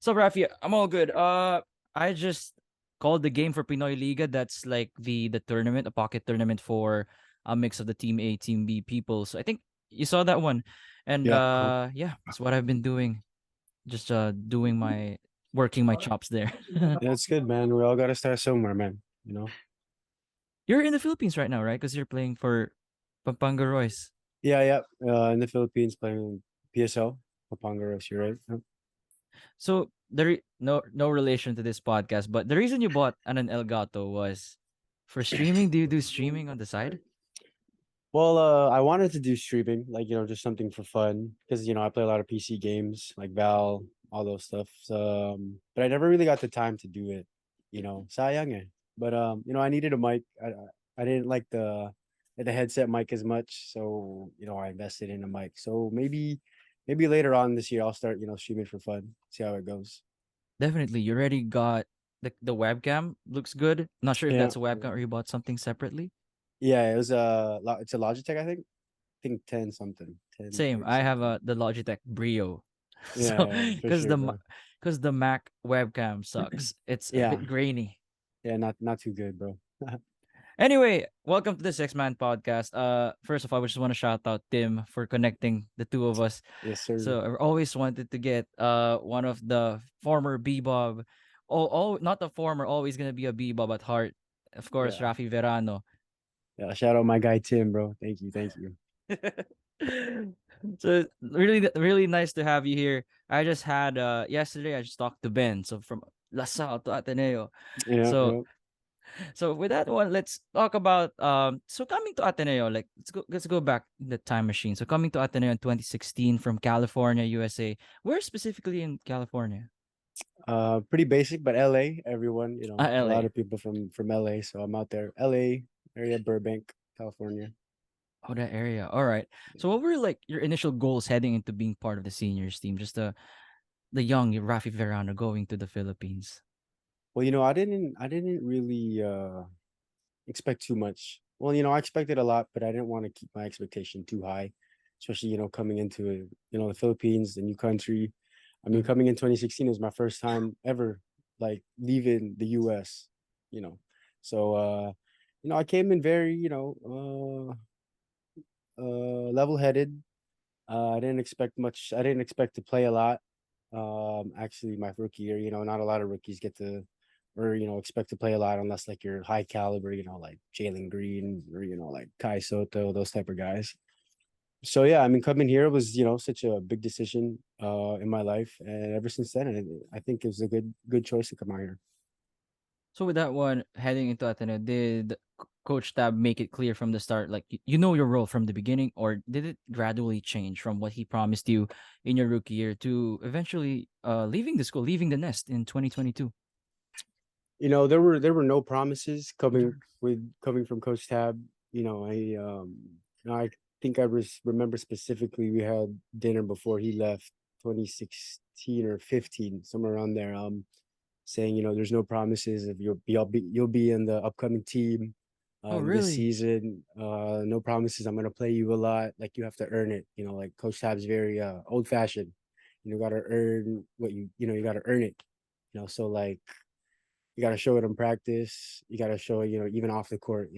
So Rafi, I'm all good. I just called the game for Pinoy Liga. That's like the tournament, a pocket tournament for a mix of the Team A, Team B people. So I think you saw that one, and Yeah, yeah, that's what I've been doing. Just doing my working my chops there. yeah, it's good, man. We all got to start somewhere, man. You know. You're in the Philippines right now, right? Because you're playing for Pampanga Royce. Yeah, yeah. In the Philippines, playing PSL, Papangaros. You're right. Yep. So no relation to this podcast, but the reason you bought an Elgato was for streaming. Do you do streaming on the side? Well, I wanted to do streaming, like just something for fun, because I play a lot of PC games, like Val, all those stuff. But I never really got the time to do it. Sayang eh. But I needed a mic. I didn't like the headset mic as much, so I invested in a mic. So maybe later on this year I'll start streaming for fun, see how it goes. Definitely. You already got the webcam looks good. Not sure if Yeah, that's a webcam or you bought something separately. yeah. It was it's a Logitech, I think. I think 10 something, Same. 1030 I have something. the Logitech Brio. Yeah, So yeah, for because sure, bro. because the Mac webcam sucks. It's a Yeah, bit grainy. yeah, not too good, bro. Anyway, welcome to the Six Man Podcast. First of all, we just want to shout out Tim for connecting the two of us. Yes, sir. So I always wanted to get one of the former Bebob, not the former, always gonna be a Bebob at heart. Of course, Yeah, Rafi Verano. yeah. Shout out my guy Tim, bro. Thank you. So really nice to have you here. I just had yesterday I just talked to Ben, so from LaSalle to Ateneo. Yeah, So yeah. so with that one, let's talk about so coming to Ateneo, like let's go back in the time machine. So coming to Ateneo in 2016 from California, USA. Where specifically in California? Pretty basic, but LA. Everyone, a lot LA. of people from LA, so I'm out there. LA area, Burbank, California. Oh, that area. All right. So what were like your initial goals heading into being part of the seniors team? Just the young Rafi Verano going to the Philippines. Well, I didn't really expect too much. Well, I expected a lot, but I didn't want to keep my expectation too high, especially coming into the Philippines, the new country. I mean, Mhm. coming in 2016 was my first time ever like leaving the US, you know. So I came in very, level-headed. I didn't expect much. I didn't expect to play a lot. Actually, my rookie year, not a lot of rookies get to, or expect to play a lot unless like you're high caliber, like Jalen Green or like Kai Soto, those type of guys. So yeah, I mean, coming here was such a big decision in my life, and ever since then, I think it was a good choice to come out here. So with that one heading into Ateneo, did Coach Tab make it clear from the start, like you know your role from the beginning, or did it gradually change from what he promised you in your rookie year to eventually leaving the school, leaving the nest in 2022? There were no promises coming from Coach Tab. I think remember specifically we had dinner before he left 2016 or 15, somewhere around there. Saying there's no promises if you'll be in the upcoming team Oh, this really? season. No promises. I'm gonna play you a lot. Like you have to earn it. Like Coach Tab's very old fashioned. Got to earn what you got to earn it. So like you got to show it in practice. You got to show it, even off the court.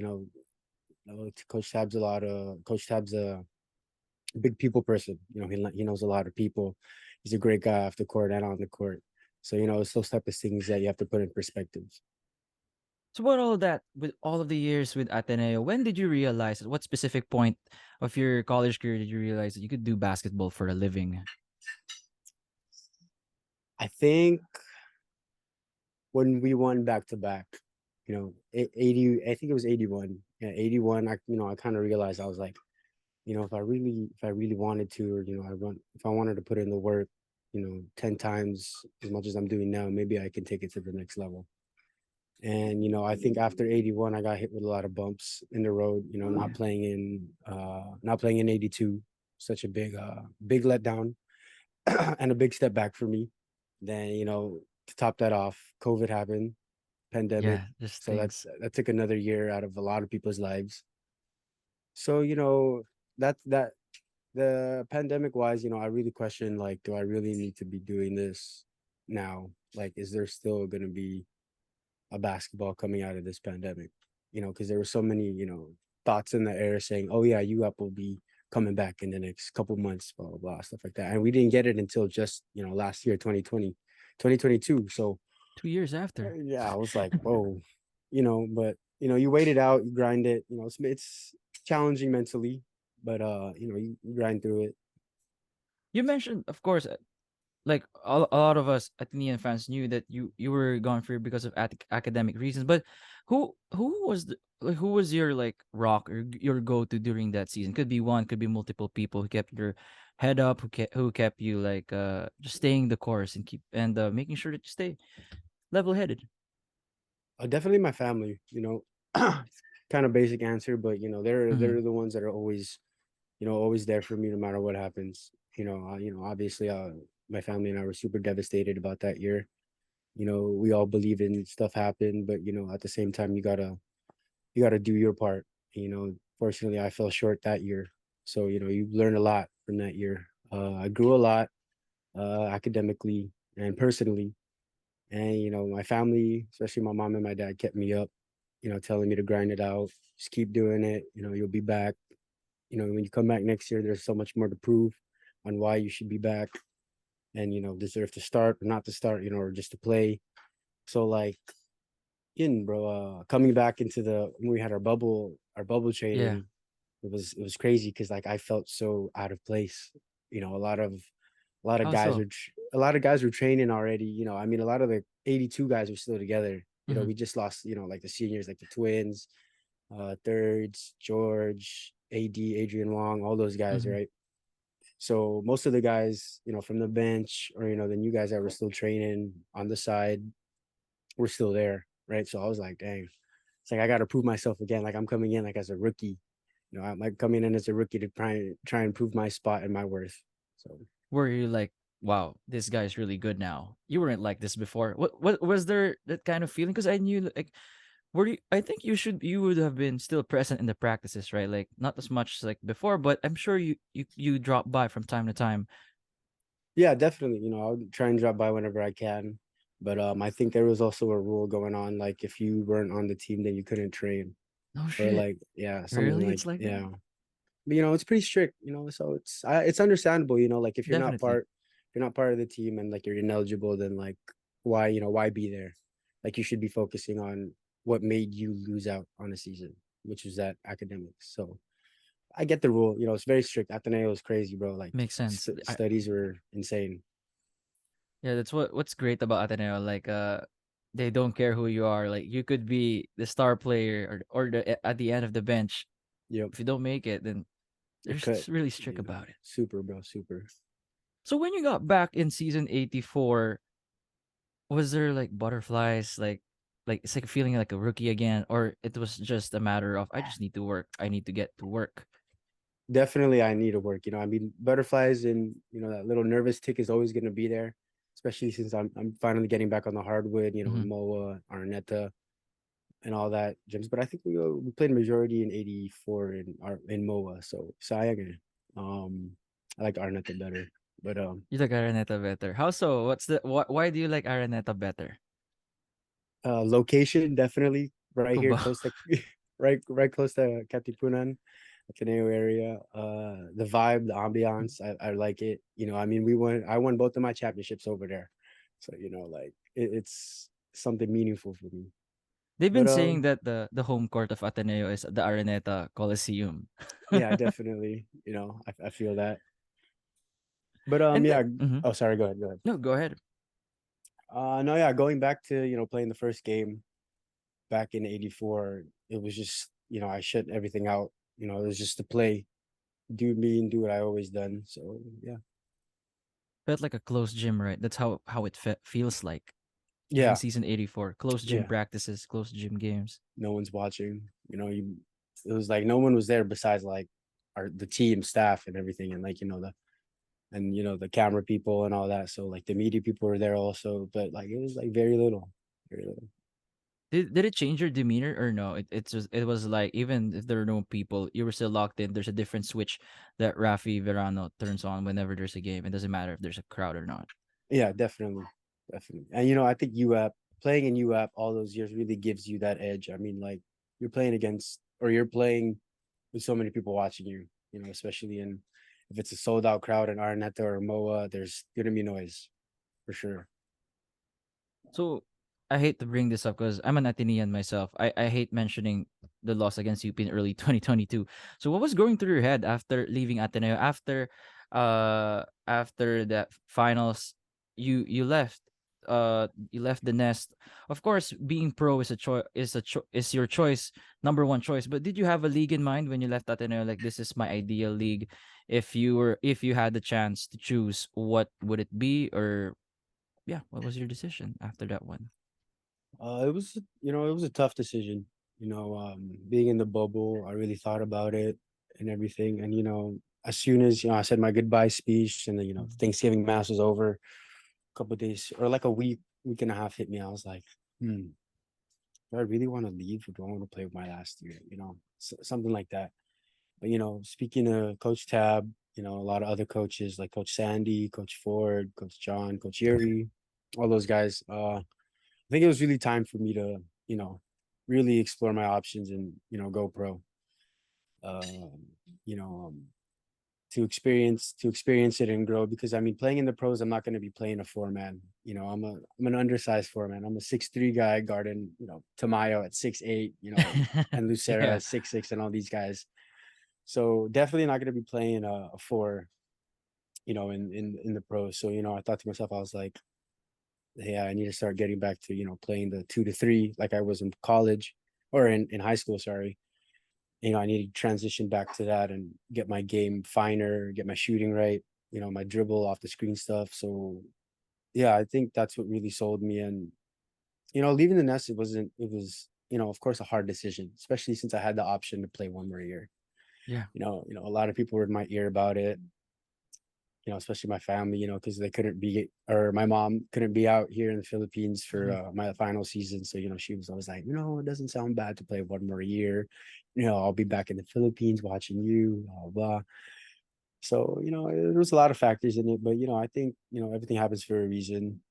Coach Tab's a big people person. He knows a lot of people. He's a great guy off the court and on the court. So it's those type of things that you have to put in perspective. So what all that with all of the years with Ateneo, when did you realize at what specific point of your college career did you realize that you could do basketball for a living? I think when we won back to back, 80. I think it was 81. Yeah, 81. I kind of realized I was like, if I really wanted to, or if I wanted to put in the work, 10 times as much as I'm doing now, maybe I can take it to the next level. And I think after 81, I got hit with a lot of bumps in the road. Not playing in 82, such a big letdown and a big step back for me. Then to top that off, COVID happened, pandemic. Yeah, just So things. that took another year out of a lot of people's lives. So that the pandemic wise, I really questioned like, do I really need to be doing this? now, like, is there still going to be a basketball coming out of this pandemic? Because there were so many, thoughts in the air saying, "Oh yeah, UAP will be coming back in the next couple months," blah blah blah, stuff like that. And we didn't get it until just last year, 2020, 2022. So 2 years after. yeah, I was like, whoa, but you wait it out, you grind it. It's challenging mentally, but you grind through it. You mentioned, of course, like a lot of us Athenian fans knew that you were gone for because of academic reasons. But who was your like rock or your go to during that season? Could be one, could be multiple people who kept your head up, who kept you like just staying the course and keep and making sure that you stay level headed. Definitely my family. Kind of basic answer, but Mm-hmm. they're the ones that are always always there for me no matter what happens. Obviously, my family and I were super devastated about that year. We all believe in stuff happened, but at the same time, you gotta do your part. Fortunately, I fell short that year, so you learn a lot from that year. I grew a lot, academically and personally, and my family, especially my mom and my dad, kept me up. Telling me to grind it out, just keep doing it. You'll be back. When you come back next year, there's so much more to prove on why you should be back and deserve to start or not to start, or just to play. So like bro, coming back into the when we had our bubble Yeah. training, it was crazy because like I felt so out of place. A lot of How guys so? were training already. I mean, a lot of the 82 guys were still together. Mm-hmm. We just lost, like the seniors, like the twins, thirds, George, Adrian Wong, all those guys, Mm-hmm. right? So most of the guys, from the bench or the new guys that were still training on the side were still there, right? So I was like, dang, it's like I got to prove myself again. Like I'm coming in like as a rookie. I'm like coming in as a rookie to try and prove my spot and my worth. So Were you like, wow, this guy's really good now? You weren't like this before. What was there that kind of feeling? Because I knew like were you I think you would have been still present in the practices, right? Like not as much like before, but I'm sure you drop by from time to time. yeah, definitely. I'll try and drop by whenever I can. But I think there was also a rule going on, like if you weren't on the team, then you couldn't train, No or shit. like yeah, something Really? like It's like that? yeah. But it's pretty strict, so it's understandable, like if Definitely. you're not part of the team and like you're ineligible, then like why be there? Like you should be focusing on what made you lose out on a season, which was that academics. So I get the rule. It's very strict. Ateneo is crazy, bro. Like Makes sense. studies were insane. Yeah, that's what's great about Ateneo. Like they don't care who you are. Like you could be the star player or at the end of the bench. Yep, If you don't make it, then they're it cut. really strict about it. Super, bro, super. So when you got back in season 84, was there like butterflies, like it's like feeling like a rookie again, or it was just a matter of I just need to work. I need to get to work. Definitely, I need to work. I mean, butterflies and that little nervous tick is always going to be there, especially since I'm finally getting back on the hardwood. Mm-hmm. Moa, Arnetta, and all that gyms. But I think we played majority in '84 in Moa, so sayang. I like Arnetta better, but You like Araneta better. How so? Why do you like Araneta better? location definitely right here, Kuba. close to right close to Katipunan. Ateneo area. The vibe, the ambiance, I like it. I mean, I won both of my championships over there. So, like it's something meaningful for me. They've been But saying that the home court of Ateneo is the Araneta Coliseum. yeah, definitely, I feel that. But And yeah. mhm. Oh, sorry, go ahead. No, go ahead. No, yeah, going back to, playing the first game back in '84, it was just, I shut everything out. It was just to play, do me and do what I always done. So yeah. Felt like a closed gym, right? That's how it feels like during Yeah. season 84. Closed gym Yeah. practices, closed gym games. No one's watching. It was like no one was there besides like the team staff and everything, and like the camera people and all that. So like the media people were there also, but like it was like very little, very little. Did it change your demeanor or no? It was like even if there are no people, you were still locked in. There's a different switch that Raffy Verano turns on whenever there's a game. It doesn't matter if there's a crowd or not. Yeah, definitely, definitely. And I think UAP playing in UAP all those years really gives you that edge. I mean, like you're playing against or you're playing with so many people watching you. Especially in if it's a sold out crowd in Araneta or Moa, there's gonna be noise for sure. So I hate to bring this up because I'm an Atenean myself. I hate mentioning the loss against UP in early 2022. So what was going through your head after leaving Ateneo after the finals? You left the nest. Of course, being pro is a choice is your choice, number one choice. But did you have a league in mind when you left Ateneo? Like, this is my ideal league. If you had the chance to choose, what would it be? Or yeah, what was your decision after that one? It was a tough decision. Being in the bubble, I really thought about it and everything. And as soon as I said my goodbye speech, and then Mhm. Thanksgiving mass was over, a couple of days or like a week and a half hit me. I was like, do I really want to leave or do I want to play with my last year? Something like that. But speaking of Coach Tab, a lot of other coaches like Coach Sandy, Coach Ford, Coach John, Coach Yuri, all those guys. I think it was really time for me to, really explore my options and go pro. Um, you know, um, to experience it and grow because I mean playing in the pros, I'm not going to be playing a four man. I'm an undersized four man. I'm a 6'3" guy guarding Tamayo at 6'8", and Lucera Yeah. at 6'6", and all these guys. So definitely not going to be playing a four, in the pros. So I thought to myself, I was like, yeah, I need to start getting back to playing the 2 to 3 like I was in college or in high school. Sorry, I need to transition back to that and get my game finer, get my shooting right, my dribble off the screen stuff. So yeah, I think that's what really sold me. And leaving the nest, it wasn't. It was of course a hard decision, especially since I had the option to play one more year. Yeah. A lot of people were in my ear about it, especially my family, because they couldn't be, or my mom couldn't be out here in the Philippines for Mhm. my final season. So, she was always like, it doesn't sound bad to play one more year. I'll be back in the Philippines watching you, blah, blah. So, there was a lot of factors in it, but, I think, everything happens for a reason.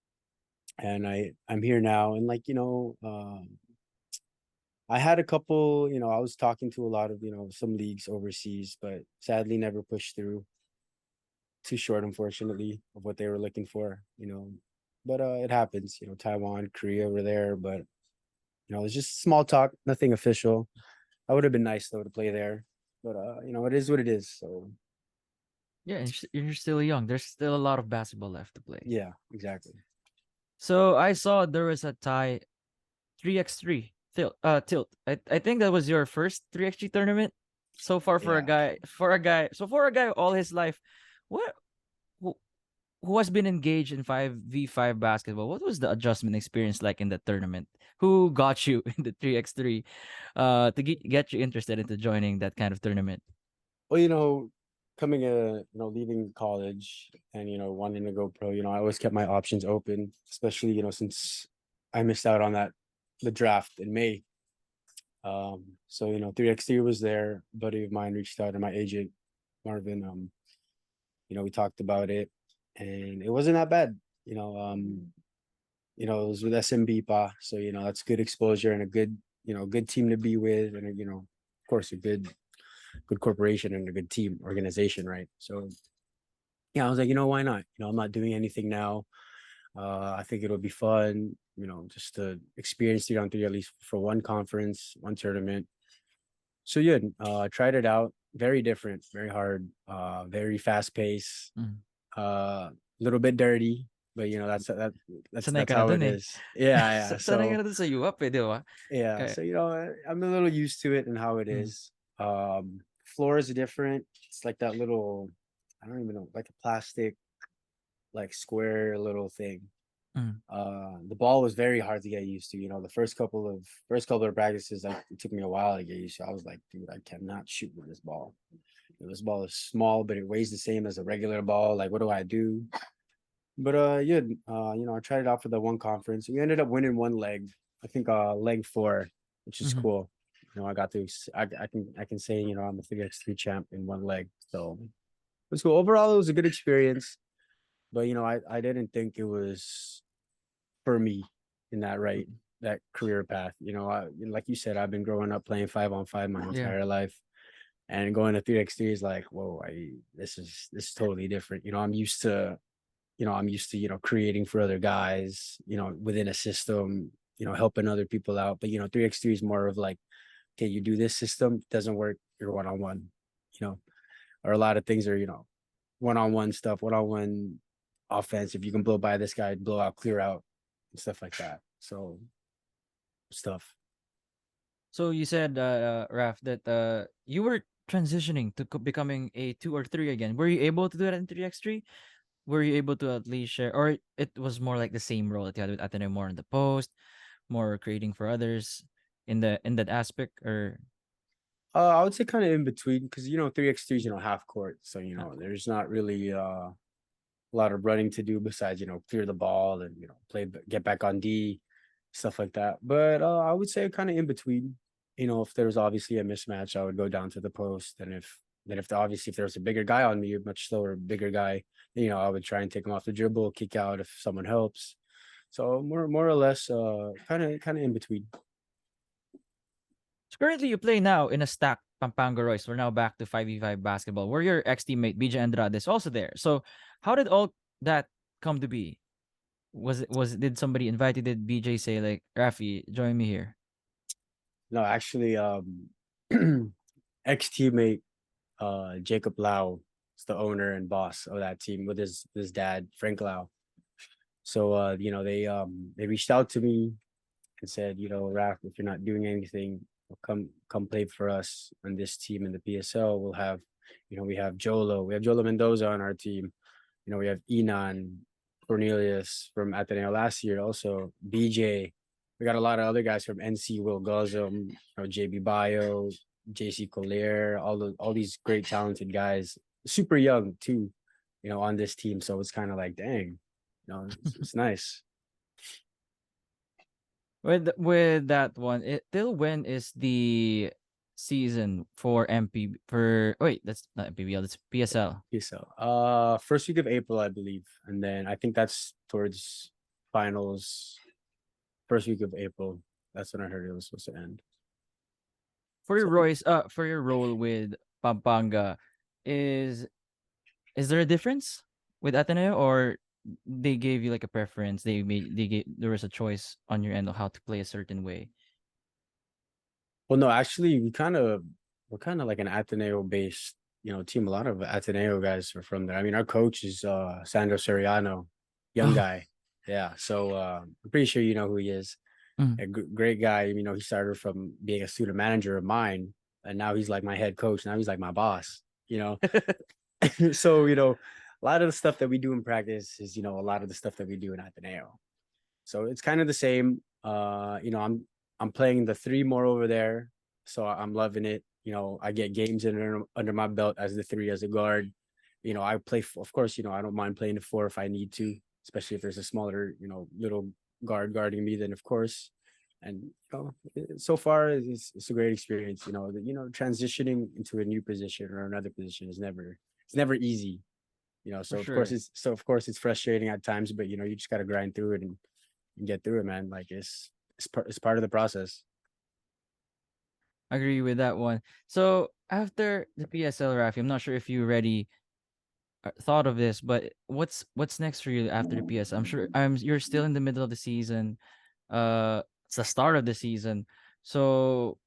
And I'm here now. And like, I had a couple, I was talking to a lot of, some leagues overseas, but sadly never pushed through. Too short, unfortunately, of what they were looking for, But it happens, Taiwan, Korea were there, but it's just small talk, nothing official. I would have been nice though to play there, but it is what it is. So Yeah, and you're still young. There's still a lot of basketball left to play. yeah, exactly. So I saw there was a tie 3x3 tilt. I think that was your first 3x3 tournament so far for a Yeah. guy all his life. What who, who has been engaged in 5v5 basketball? What was the adjustment experience like in the tournament? Who got you in the 3x3 to get you interested into joining that kind of tournament? Well, coming leaving college and wanting to go pro, I always kept my options open, especially since I missed out on the draft in May. So 3x3 was there. A buddy of mine reached out, and my agent Marvin. We talked about it, and it wasn't that bad. It was with SMB pa, so that's good exposure and a good team to be with, and of course, a good corporation and a good team organization, right? So yeah, I was like, why not? I'm not doing anything now. I think it'll be fun, just to experience 3-on-3 at least for one conference, one tournament. So yeah, tried it out. Very different, very hard, very fast pace, Mm. a little bit dirty, but Sanay that's ka na how dun it eh. is. Yeah, yeah. Sanay ka So na dun sa UAP eh, di ba? yeah, Kaya, so I'm a little used to it and how it mm, is. Floor is different. It's like that little, I don't even know, like a plastic, like square little thing. mm, The ball was very hard to get used to. The first couple of practices, like it took me a while to get used to. I was like, dude, I cannot shoot with this ball. This ball is small, but it weighs the same as a regular ball. Like, what do I do? But yeah, I tried it out for the one conference. We ended up winning one leg. I think leg 4, which is mhm. cool. I got to I can say, I'm a 3x3 champ in one leg. So it was cool. Overall, it was a good experience. But I didn't think it was spur me in that career path. Like you said, I've been growing up playing 5-on-5 my Yeah. entire life, and going to 3x3 is like, whoa, this is totally different. I'm used to creating for other guys, within a system, helping other people out. But 3x3 is more of like, okay, you do this system, doesn't work, you're one on one, you know, or a lot of things are, one on one stuff, one on one offense. If you can blow by this guy, blow out, clear out, and stuff like that. So stuff. So you said, Raf, that you were transitioning to becoming a 2 or 3 again. Were you able to do that in 3x3? Were you able to at least share, or it was more like the same role that you had with Ateneo, more in the post, more creating for others in that aspect, or I would say kind of in between because 3x3 is half court, so uh, there's not really a lot of running to do besides clear the ball and play, get back on D, stuff like that. But I would say kind of in between. If there was obviously a mismatch, I would go down to the post, and if there was a bigger guy on me, a much slower bigger guy, I would try and take him off the dribble, kick out if someone helps. So more or less, kind of in between. so currently you play now in a stacked Pampanga Royce. We're now back to 5v5 basketball, where your ex teammate BJ Andrade is also there. So how did all that come to be? Did somebody invite you? Did BJ say like, Raffy, join me here? No, actually, ex teammate Jacob Lau is the owner and boss of that team with his dad Frank Lau. So they reached out to me and said, Raf, if you're not doing anything, come play for us on this team in the PSL. We'll have, we have Jolo Mendoza on our team. We have Enan Cornelius from Ateneo last year, also BJ. We got a lot of other guys from NC, Will Gozum, JB Bio, JC Collier, all these great talented guys, super young too, on this team. So it's kind of like, dang, it's nice. With that one, till when is the season for MP for? Wait, that's not MPBL. That's PSL. PSL. First week of April, I believe, and then I think that's towards finals. First week of April. That's when I heard it was supposed to end. For your So Royce, for your role with Pampanga, is is there a difference with Ateneo, or they gave you like a preference? They gave there was a choice on your end of how to play a certain way. Well, no, actually, we're kind of like an Ateneo based, team. A lot of Ateneo guys are from there. I mean, our coach is Sandro Soriano, young Oh, guy. Yeah, so I'm pretty sure you know who he is. mm. A great guy. He started from being a student manager of mine, and now he's like my head coach. Now he's like my boss. So a lot of the stuff that we do in practice is a lot of the stuff that we do in Ateneo. So it's kind of the same. I'm playing the three more over there, so I'm loving it. I get games under my belt as the three as a guard. I play. Of course, I don't mind playing the four if I need to, especially if there's a smaller, little guard guarding me. Then of course, and so far it's a great experience. Transitioning into a new position or another position is never easy. For So sure. of course it's frustrating at times, but you just got to grind through it and get through it, man. Like it's part of the process. Agree with that one. So after the PSL, Rafi, I'm not sure if you already thought of this, but what's next for you after the PS? I'm sure you're still in the middle of the season. It's the start of the season. So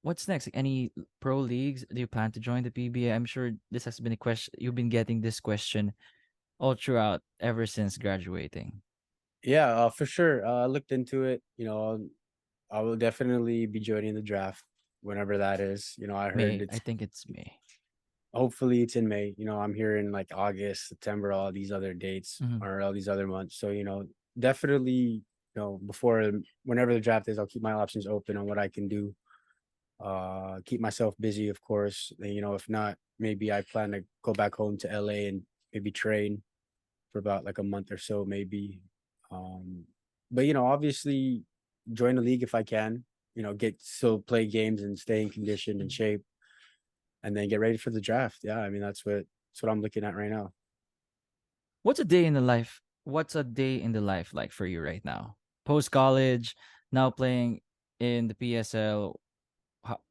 what's next? Like, any pro leagues? Do you plan to join the PBA? I'm sure this has been a question you've been getting this question all throughout ever since graduating. Yeah, for sure. I looked into it. I will definitely be joining the draft whenever that is. I heard May, I it's think it's May. hopefully it's in May. I'm hearing like August, September, all these other dates Mhm. or all these other months. So definitely before whenever the draft is, I'll keep my options open on what I can do. Keep myself busy, of course. And, if not, maybe I plan to go back home to LA and maybe train for about like a month or so, maybe. Um, but obviously join the league if I can. Get still play games and stay in condition and shape, and then get ready for the draft. Yeah, I mean that's what I'm looking at right now. What's a day in the life what's a day in the life like for you right now? Post college, now playing in the PSL.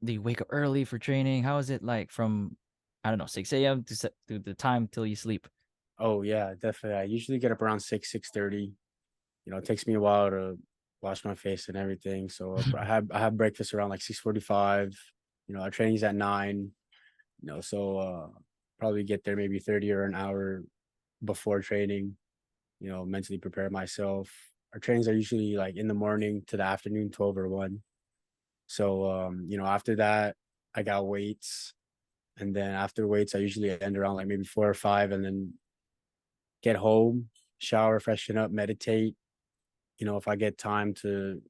Do you wake up early for training? How is it like from, I don't know, 6 a.m. to the time till you sleep? Oh yeah, definitely. I usually get up around 6:30. It takes me a while to wash my face and everything. So I have breakfast around like 6:45. Our training's at 9. So probably get there maybe 30 or an hour before training. Mentally prepare myself. Our trainings are usually like in the morning to the afternoon, 12 or 1. So after that, I got weights. And then after weights, I usually end around like maybe 4 or 5, and then get home, shower, freshen up, meditate. If I get time to,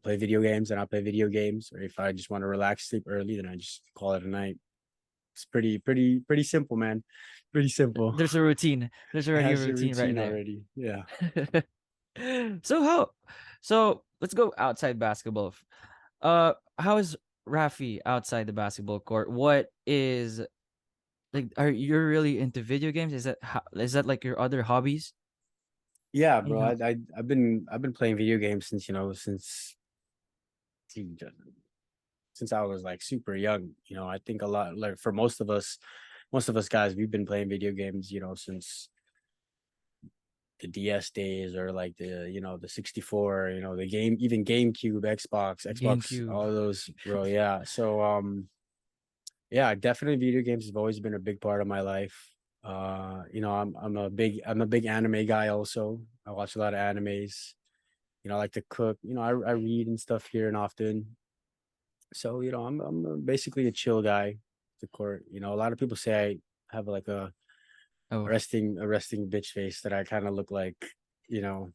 play video games, then I'll play video games. Or if I just want to relax, sleep early, then I just call it a night. It's pretty simple, man. Pretty simple. There's a routine. There's It already a has a routine right routine there. already. Yeah. so how so let's go outside basketball. How is Rafi outside the basketball court? What is like are you really into video games? Is that like your other hobbies? Yeah, You bro. know, I've been playing video games since since I was like super young. I think a lot, like for most of us guys, we've been playing video games, since the DS days, or like the 64, the game, even GameCube, Xbox, GameCube. all of those, bro. Yeah. So yeah, definitely video games have always been a big part of my life. I'm a big anime guy also. I watch a lot of animes. I like to cook. I read and stuff here and often. So, I'm basically a chill guy. The court. A lot of people say I have like Oh, a resting bitch face that I kind of look like, you know,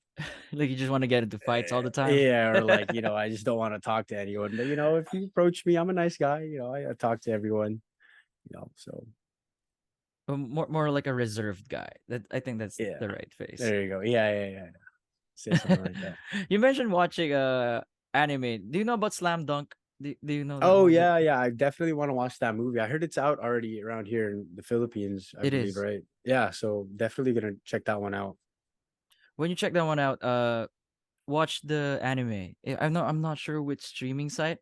like you just want to get into fights all the time. yeah, or like, I just don't want to talk to anyone. But if you approach me, I'm a nice guy. I talk to everyone. So More like a reserved guy. That I think that's yeah, the right face. there you go. Yeah, yeah, yeah. Say something like that. you mentioned watching anime. Do you know about Slam Dunk? Do you know that Oh movie? yeah, yeah. I definitely want to watch that movie. I heard it's out already around here in the Philippines, I It believe, is. right? Yeah, so definitely gonna check that one out. When you check that one out, watch the anime. I'm not sure which streaming site,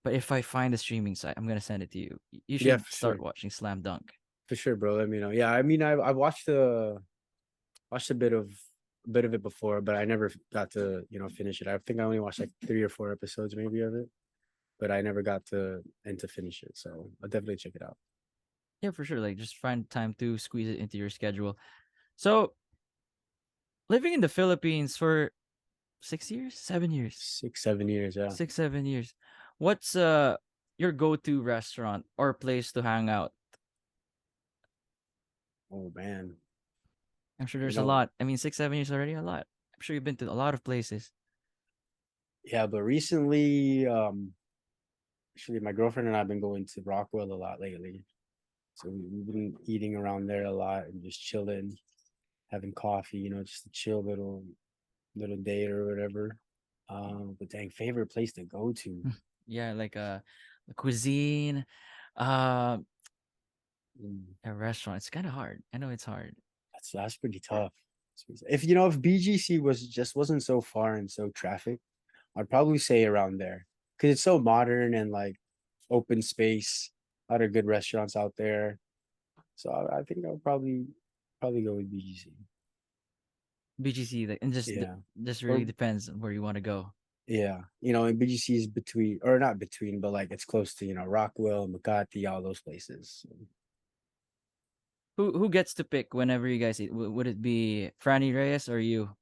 but if I find the streaming site, I'm gonna send it to you. You Yeah, should start watching Slam Dunk. for sure, bro. Let me know. Yeah, I mean, I watched a bit of it before, but I never got to finish it. I think I only watched like 3 or 4 episodes maybe of it, but I never got to finish it. So I'll definitely check it out. Yeah, for sure. Like just find time to squeeze it into your schedule. So living in the Philippines for 6 years, 7 years, 6, 7 years, yeah. 6, 7 years. What's your go-to restaurant or place to hang out? Oh man, I'm sure you there's a know, lot. I mean, 6, 7 years already a lot. I'm sure you've been to a lot of places. yeah. But recently, actually, my girlfriend and I've been going to Rockwell a lot lately. So we've been eating around there a lot and just chilling, having coffee. Just a chill little date or whatever. But dang, favorite place to go to. Yeah, like a cuisine, uh, Mm, a restaurant. It's kind of hard. I know it's hard. that's pretty tough. If BGC wasn't so far and so traffic, I'd probably say around there because it's so modern and like open space. A lot of good restaurants out there. So I think I'll probably go with BGC. BGC, like, and Yeah. just Or really depends on where you want to go. yeah, and BGC is between, or not between, but like it's close to Rockwell, Makati, all those places. So, Who gets to pick whenever you guys eat? Would it be Franny Reyes or you?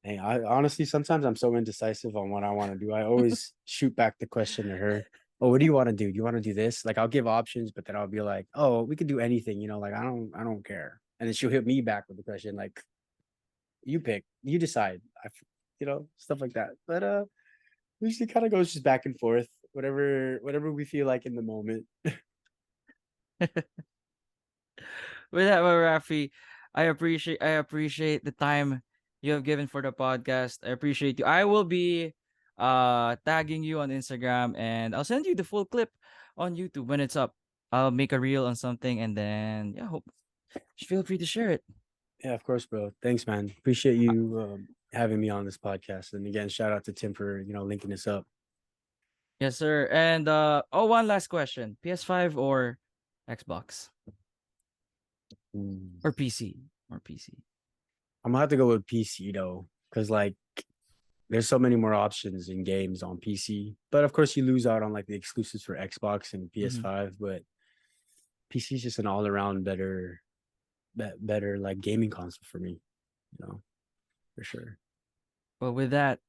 hey, I honestly sometimes I'm so indecisive on what I want to do. I always shoot back the question to her. Oh, what do you want to do? Do you want to do this? Like I'll give options, but then I'll be like, oh, we could do anything. Like I don't care. And then she'll hit me back with the question like, you pick, you decide. Stuff like that. But usually kind of goes just back and forth, whatever we feel like in the moment. With that, well, Rafi, I appreciate the time you have given for the podcast. I appreciate you. I will be tagging you on Instagram and I'll send you the full clip on YouTube when it's up. I'll make a reel on something and then yeah, hope feel free to share it. Yeah, of course, bro. Thanks, man. Appreciate you having me on this podcast. And again, shout out to Tim for linking us up. Yes, sir. And one last question: PS5 or Xbox Mm. or PC or PC? I'm gonna have to go with PC though, because like there's so many more options in games on PC. But of course, you lose out on like the exclusives for Xbox and Mm-hmm. PS5. But PC is just an all around better like gaming console for me. For sure. Well, with that,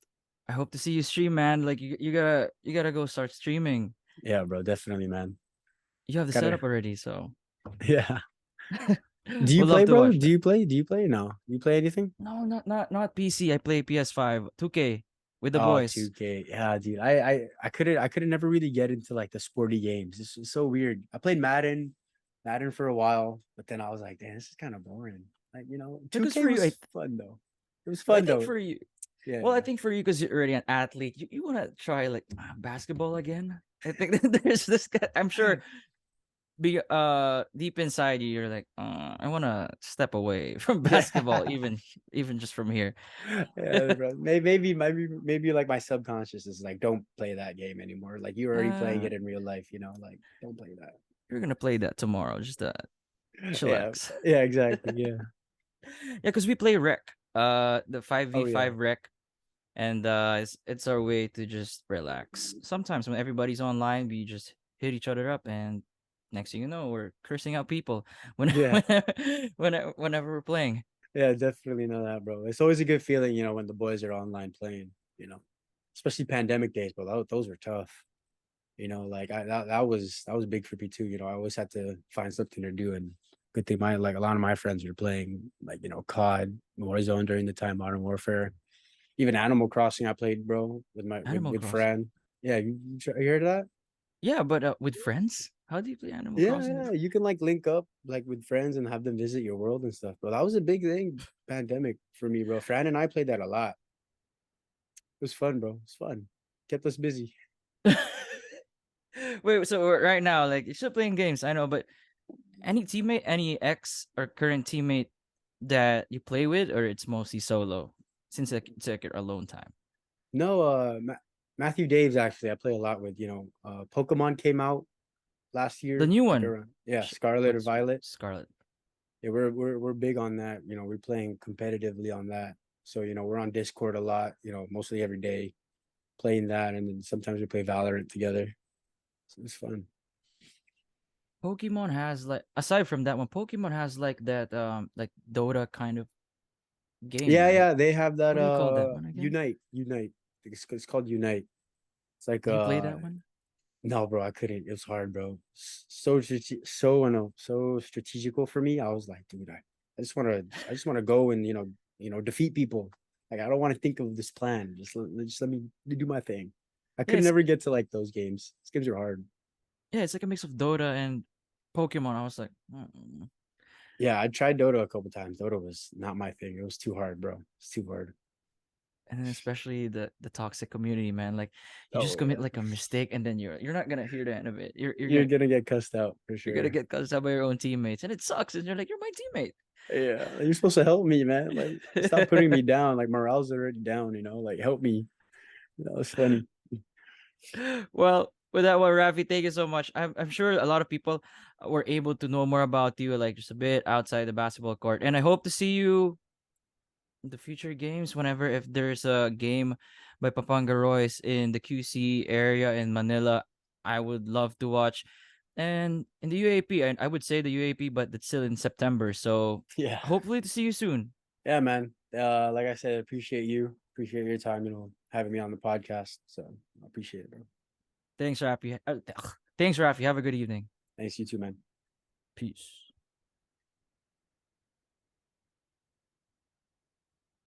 I hope to see you stream, man. Like you gotta go start streaming. Yeah, bro. Definitely, man. You have the Gotta. setup already, so Yeah. Do you we'd love play, to bro? watch Do that. you play? Do you play? No. Do you play anything? No, not PC. I play PS5, 2K with the Oh, boys. 2K. Yeah, dude. I couldn't never really get into like the sporty games. It's so weird. I played Madden for a while, but then I was like, damn, this is kind of boring. Like, Because 2K for you, was fun though. It was well, I fun think though. for you, Yeah. well, I think for you, because you're already an athlete, you want to try like basketball again. I think that there's this guy. I'm sure be deep inside you, you're like, I want to step away from basketball, Yeah. even just from here. Yeah, bro. Maybe like my subconscious is like, don't play that game anymore. Like you're already playing uh, it in real life, like don't play that. you're gonna play that tomorrow. Just Yeah. chillax. Yeah, exactly. Yeah. Yeah, because we play rec. The five v Oh yeah. five rec, and it's our way to just relax. Sometimes when everybody's online, we just hit each other up, and next thing you know, we're cursing out people when Yeah. whenever we're playing. Yeah, definitely know that, bro. It's always a good feeling, when the boys are online playing, especially pandemic days, bro. Those were tough. Like that was big for me too. I always had to find something to do, and good thing my like a lot of my friends were playing like COD, Warzone during the time, Modern Warfare, even Animal Crossing. I played, bro, with my with Animal with Crossing. friend. Yeah, you heard of that? Yeah, but with friends, how do you play Animal Yeah, Crossing? yeah. You can like link up like with friends and have them visit your world and stuff. But that was a big thing, pandemic for me, bro. Fran and I played that a lot. It was fun, bro. It was fun. Kept us busy. Wait, so right now, like you're still playing games, I know, but any teammate, any ex or current teammate that you play with, or it's mostly solo, since it's like your alone time. No, Matthew Daves actually I play a lot with. Pokemon came out last The year, new like one, around Scarlet or Violet. Scarlet. Yeah, we're big on that. We're playing competitively on that. So, we're on Discord a lot, mostly every day playing that, and then sometimes we play Valorant together. So it's fun. Pokemon has like, aside from that one, Pokemon has like that like Dota kind of game, Yeah, right? yeah, they have that What do you call that one again? Unite. It's called Unite. It's like Did you play that one? no, bro, I couldn't. It was hard, bro. So so strategical for me. I was like, dude, I just want to go and defeat people. Like I don't want to think of this plan. Just let me do my thing. I Yeah, could never get to like those games. These games are hard. it's like a mix of Dota and Pokemon. I was like, mm. Yeah, I tried Dota a couple times. Dota was not my thing. It was too hard, bro. It's too hard. And then especially the toxic community, man. Like you just Oh commit yeah, like a mistake, and then you're not gonna hear the end of it. you're gonna get cussed out for You're gonna sure. get cussed out by your own teammates, and it sucks. And you're like, you're my teammate. Yeah, you're supposed to help me, man. Like, stop putting me down. Like, morale's already down. Like, help me. It's funny. Well, with that one, Rafi, thank you so much. I'm sure a lot of people were able to know more about you, like just a bit outside the basketball court. And I hope to see you in the future games whenever if there's a game by Papanga Royce in the QC area in Manila. I would love to watch. And in the UAP, I would say the UAP, but it's still in September. So Yeah, hopefully to see you soon. yeah, man. Like I said, appreciate you. Appreciate your time. Having me on the podcast. So I appreciate it, bro. Thanks, Rafi. Thanks, Rafi. Have a good evening. Thanks, you too, man. Peace.